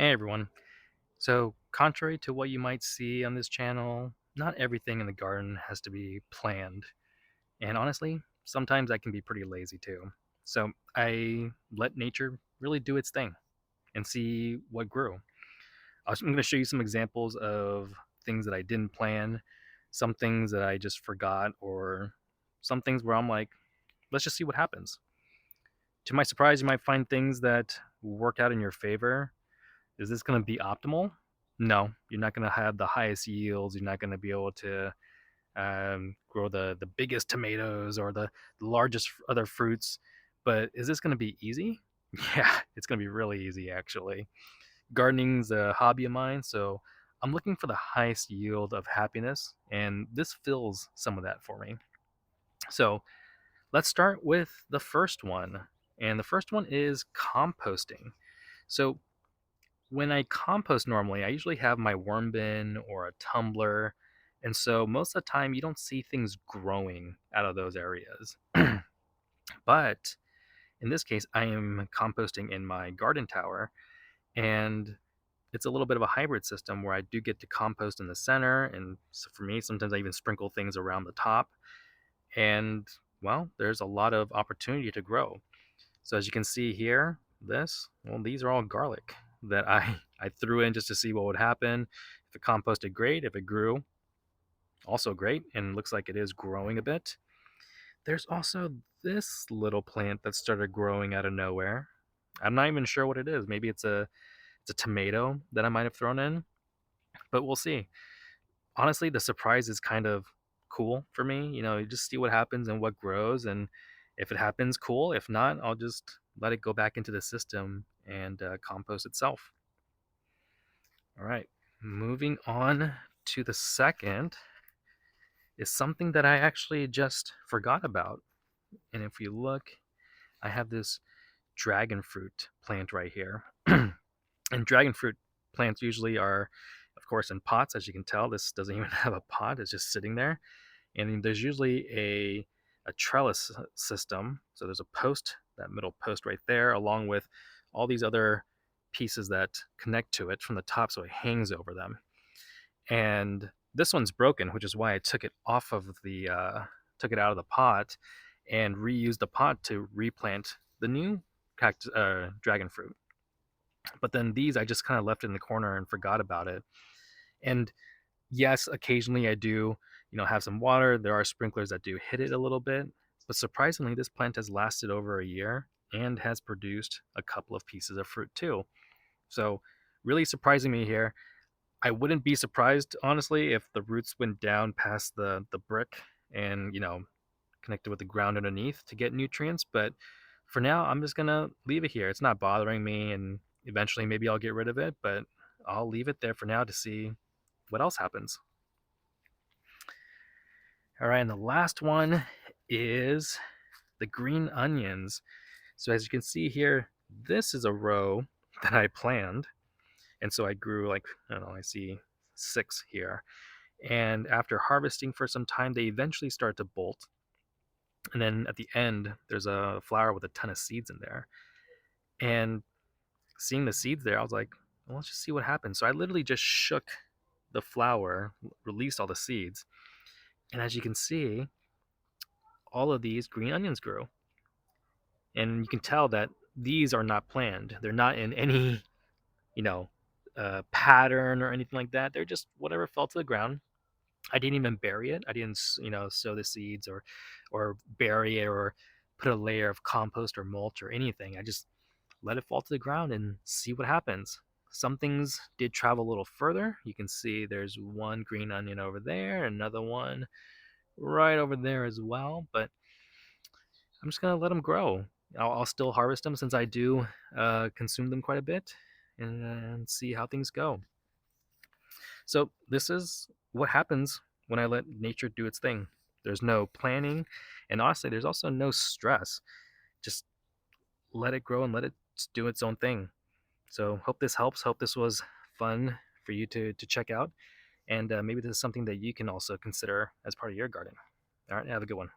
Hey everyone. So, contrary to what you might see on this channel, not everything in the garden has to be planned. And honestly, sometimes I can be pretty lazy too. So, I let nature really do its thing and see what grew. I'm going to show you some examples of things that I didn't plan, some things that I just forgot, or some things where I'm like, let's just see what happens. To my surprise, you might find things that work out in your favor. Is this going to be optimal? No, you're not going to have the highest yields. You're not going to be able to grow the biggest tomatoes or the largest other fruits. But is this going to be easy? Yeah, it's going to be really easy actually. Gardening's a hobby of mine, so I'm looking for the highest yield of happiness, and this fills some of that for me. So let's start with the first one. And the first one is composting. So when I compost normally, I usually have my worm bin or a tumbler. And so most of the time, you don't see things growing out of those areas. But in this case, I am composting in my garden tower. And it's a little bit of a hybrid system where I do get to compost in the center. And so for me, sometimes I even sprinkle things around the top. And well, there's a lot of opportunity to grow. So as you can see here, these are all garlic that I threw in just to see what would happen. If it composted, great. If it grew, also great. And looks like it is growing a bit. There's also this little plant that started growing out of nowhere. I'm not even sure what it is. Maybe it's a tomato that I might have thrown in, but we'll see. Honestly, the surprise is kind of cool for me. You just see what happens and what grows, and if it happens, cool. If not, I'll just let it go back into the system and compost itself. All right, moving on to the second is something that I actually just forgot about. And if you look, I have this dragon fruit plant right here. And dragon fruit plants usually are, of course, in pots. As you can tell, this doesn't even have a pot, it's just sitting there. And there's usually a trellis system. So there's a post, that middle post right there, along with all these other pieces that connect to it from the top, so it hangs over them. And this one's broken, which is why I took it out of the pot and reused the pot to replant the new dragon fruit. But then these I just kind of left in the corner and forgot about it. And yes, occasionally I do, have some water. There are sprinklers that do hit it a little bit, but surprisingly, this plant has lasted over a year and has produced a couple of pieces of fruit too. So, really surprising me here. I wouldn't be surprised, honestly, if the roots went down past the brick and connected with the ground underneath to get nutrients. But for now, I'm just gonna leave it here. It's not bothering me, and eventually maybe I'll get rid of it, but I'll leave it there for now to see what else happens. All right, and the last one is the green onions. So as you can see here, this is a row that I planned. And so I grew like, I don't know, I see 6 here. And after harvesting for some time, they eventually start to bolt. And then at the end, there's a flower with a ton of seeds in there. And seeing the seeds there, I was like, well, let's just see what happens. So I literally just shook the flower, released all the seeds. And as you can see, all of these green onions grew. And you can tell that these are not planned. They're not in any, you know, pattern or anything like that. They're just whatever fell to the ground. I didn't even bury it. I didn't, sow the seeds or bury it or put a layer of compost or mulch or anything. I just let it fall to the ground and see what happens. Some things did travel a little further. You can see there's one green onion over there, another one right over there as well. But I'm just gonna let them grow. I'll still harvest them since I do consume them quite a bit, and see how things go. So this is what happens when I let nature do its thing. There's no planning, and honestly, there's also no stress. Just let it grow and let it do its own thing. So hope this helps. Hope this was fun for you to check out, and maybe this is something that you can also consider as part of your garden. All right, have a good one.